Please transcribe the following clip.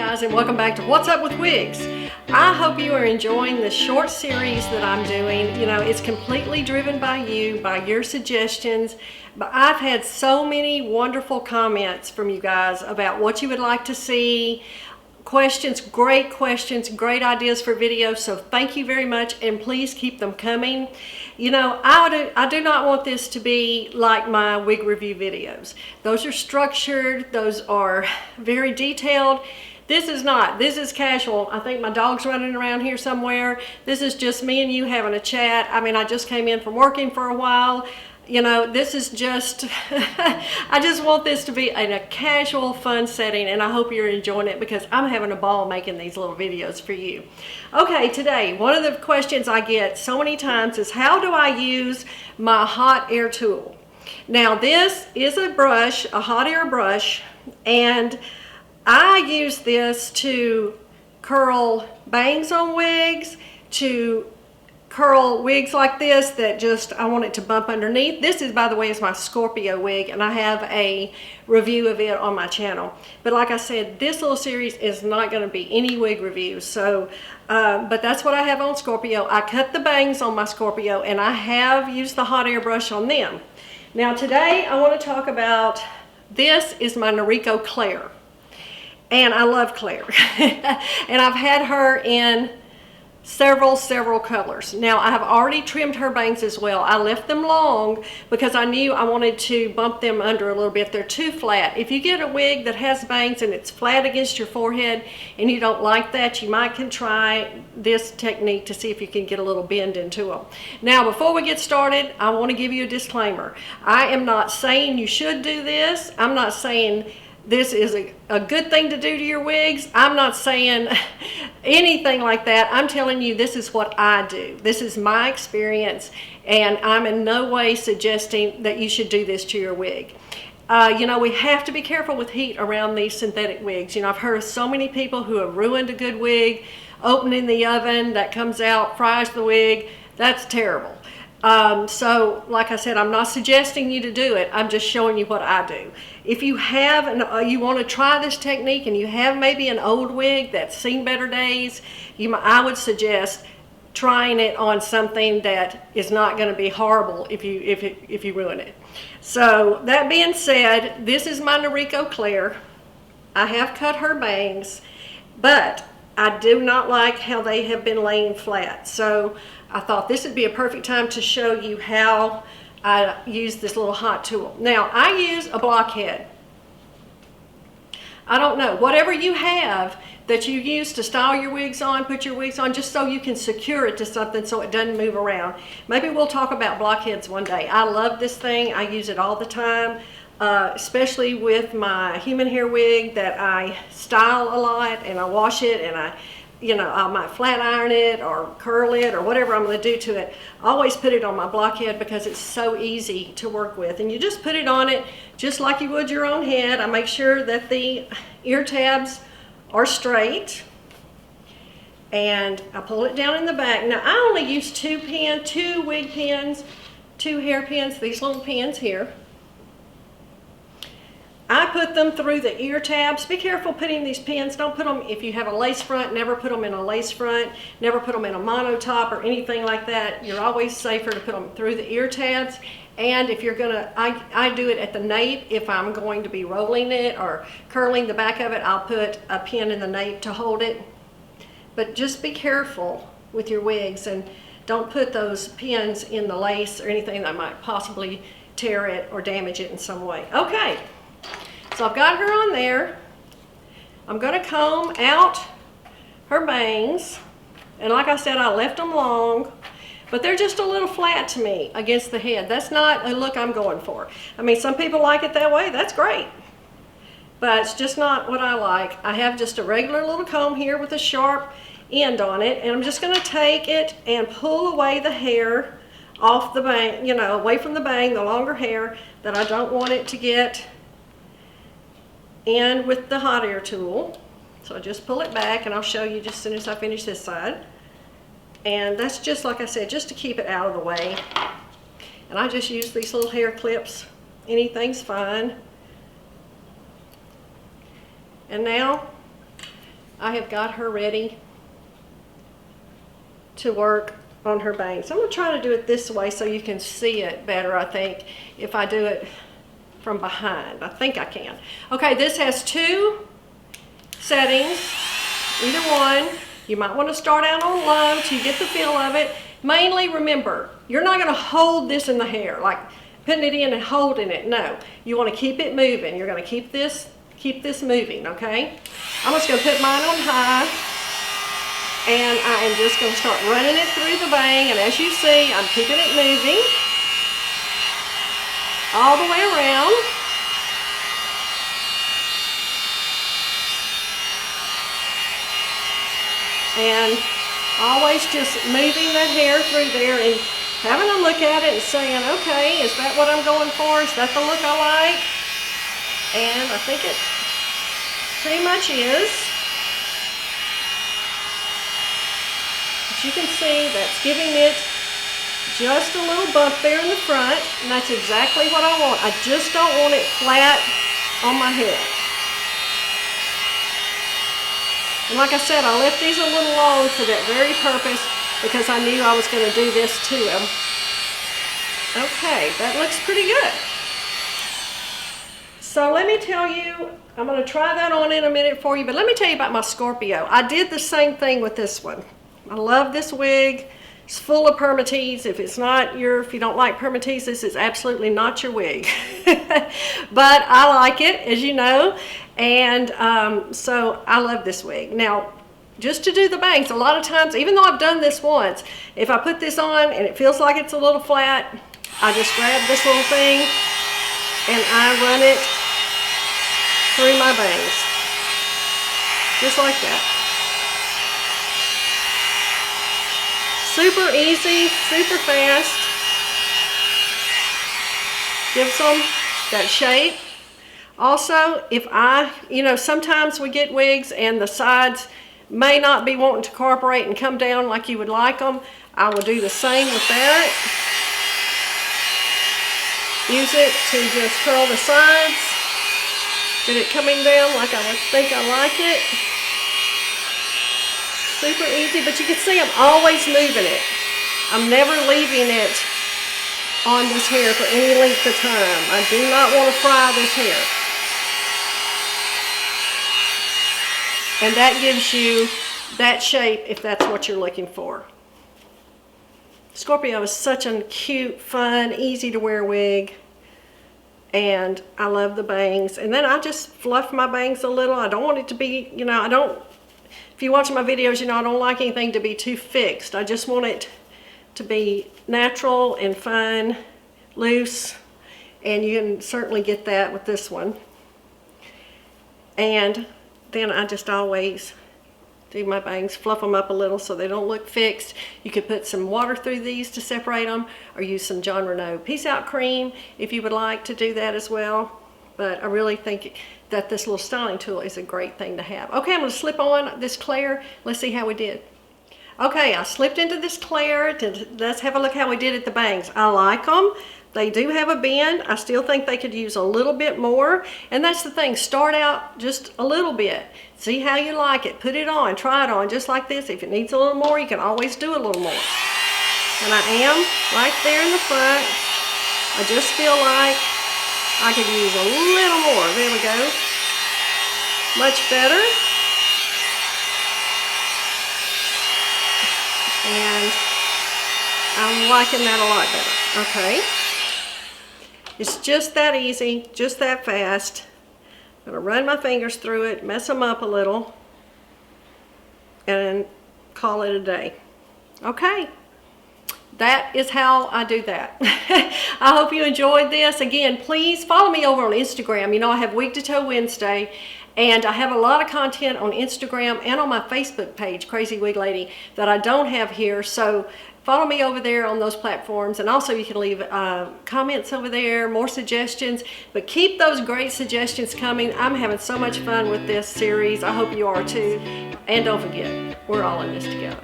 guys, and welcome back to What's Up with Wigs. I hope you are enjoying the short series that I'm doing. You know, it's completely driven by you, by your suggestions. But I've had so many wonderful comments from you guys about what you would like to see. Questions, great ideas for videos, so thank you very much, and please keep them coming. You know, I do not want this to be like my wig review videos. Those are structured, those are very detailed. This is not. This is casual. I think my dog's running around here somewhere. This is just me and you having a chat. I mean, I just came in from working for a while. You know, this is just, I just want this to be in a casual, fun setting, and I hope you're enjoying it because I'm having a ball making these little videos for you. Okay, today, one of the questions I get so many times is, how do I use my hot air tool? Now, this is a brush, a hot air brush, and I use this to curl bangs on wigs, to curl wigs like this that just I want it to bump underneath. This is, by the way, is my Scorpio wig, and I have a review of it on my channel. But like I said, this little series is not going to be any wig reviews. So, but that's what I have on Scorpio. I cut the bangs on my Scorpio, and I have used the hot air brush on them. Now today I want to talk about, this is my Noriko Claire, and I love Claire, and I've had her in several colors. Now I have already trimmed her bangs as well. I left them long because I knew I wanted to bump them under a little bit. They're too flat. If you get a wig that has bangs and it's flat against your forehead and you don't like that, you might can try this technique to see if you can get a little bend into them. Now before we get started, I want to give you a disclaimer. I am not saying you should do this. I'm not saying this is a good thing to do to your wigs. I'm not saying anything like that. I'm telling you this is what I do. This is my experience, and I'm in no way suggesting that you should do this to your wig. You know, we have to be careful with heat around these synthetic wigs. You know, I've heard of so many people who have ruined a good wig, opening the oven that comes out, fries the wig. That's terrible. So like I said, I'm not suggesting you to do it. I'm just showing you what I do. If you have you want to try this technique and you have maybe an old wig that's seen better days, I would suggest trying it on something that is not going to be horrible if you ruin it. So that being said, this is my Noriko Claire. I have cut her bangs, but I do not like how they have been laying flat. So I thought this would be a perfect time to show you how I use this little hot tool. Now, I use a blockhead. I don't know, whatever you have that you use to style your wigs on, put your wigs on, just so you can secure it to something so it doesn't move around. Maybe we'll talk about blockheads one day. I love this thing. I use it all the time, especially with my human hair wig that I style a lot, and I wash it, and I might flat iron it or curl it or whatever I'm going to do to it. I always put it on my blockhead because it's so easy to work with. And you just put it on it just like you would your own head. I make sure that the ear tabs are straight, and I pull it down in the back. Now I only use two wig pins, 2 hair pins, these little pins here. I put them through the ear tabs. Be careful putting these pins. Don't put them, if you have a lace front, never put them in a lace front. Never put them in a mono top or anything like that. You're always safer to put them through the ear tabs. And if you're gonna, I do it at the nape. If I'm going to be rolling it or curling the back of it, I'll put a pin in the nape to hold it. But just be careful with your wigs and don't put those pins in the lace or anything that might possibly tear it or damage it in some way. Okay. So I've got her on there. I'm going to comb out her bangs. And like I said, I left them long, but they're just a little flat to me against the head. That's not a look I'm going for. I mean, some people like it that way. That's great. But it's just not what I like. I have just a regular little comb here with a sharp end on it. And I'm just going to take it and pull away the hair off the bang, you know, away from the bang, the longer hair that I don't want it to get in with the hot air tool. So I just pull it back, and I'll show you just as soon as I finish this side. And that's just, like I said, just to keep it out of the way. And I just use these little hair clips. Anything's fine. And now I have got her ready to work on her bangs. I'm going to try to do it this way so you can see it better, I think, if I do it from behind. I think I can. Okay, this has 2 settings, either one. You might want to start out on low till you get the feel of it. Mainly, remember, you're not going to hold this in the hair, like putting it in and holding it. No, you want to keep it moving. You're going to keep this moving, okay? I'm just going to put mine on high, and I am just going to start running it through the bang, and as you see, I'm keeping it moving all the way around. And always just moving that hair through there and having a look at it and saying, okay, is that what I'm going for? Is that the look I like? And I think it pretty much is. As you can see, that's giving it just a little bump there in the front, and that's exactly what I want. I just don't want it flat on my head. And like I said, I left these a little long for that very purpose because I knew I was going to do this to them. Okay, that looks pretty good. So let me tell you, I'm going to try that on in a minute for you, but let me tell you about my Scorpio. I did the same thing with this one. I love this wig. It's full of permatease. If you don't like permatease, this is absolutely not your wig. But I like it, as you know, and so I love this wig. Now, just to do the bangs, a lot of times, even though I've done this once, if I put this on and it feels like it's a little flat, I just grab this little thing and I run it through my bangs, just like that. Super easy, super fast. Gives them that shape. Also, sometimes we get wigs and the sides may not be wanting to incorporate and come down like you would like them. I will do the same with that. Use it to just curl the sides. Get it coming down like I think I like it. Super easy, but you can see I'm always moving it. I'm never leaving it on this hair for any length of time. I do not want to fry this hair. And that gives you that shape if that's what you're looking for. Scorpio is such a cute, fun, easy to wear wig. And I love the bangs. And then I just fluff my bangs a little. I don't want it to be, if you watch my videos, I don't like anything to be too fixed. I just want it to be natural and fun, loose, and you can certainly get that with this one. And then I just always do my bangs, fluff them up a little so they don't look fixed. You could put some water through these to separate them, or use some John Rene Peace Out cream if you would like to do that as well. But I really think that this little styling tool is a great thing to have. Okay, I'm going to slip on this Claire. Let's see how we did. Okay, I slipped into this Claire. Let's have a look how we did at the bangs. I like them. They do have a bend. I still think they could use a little bit more. And that's the thing. Start out just a little bit. See how you like it. Put it on. Try it on just like this. If it needs a little more, you can always do a little more. And I am right there in the front. I just feel like I could use a little more. There we go. Much better. And I'm liking that a lot better. Okay. It's just that easy, just that fast. I'm going to run my fingers through it, mess them up a little, and call it a day. Okay. That is how I do that. I hope you enjoyed this. Again, please follow me over on Instagram. I have Wig to Toe Wednesday, and I have a lot of content on Instagram and on my Facebook page, Crazywiglady, that I don't have here. So follow me over there on those platforms, and also you can leave comments over there, more suggestions, but keep those great suggestions coming. I'm having so much fun with this series. I hope you are too. And don't forget, we're all in this together.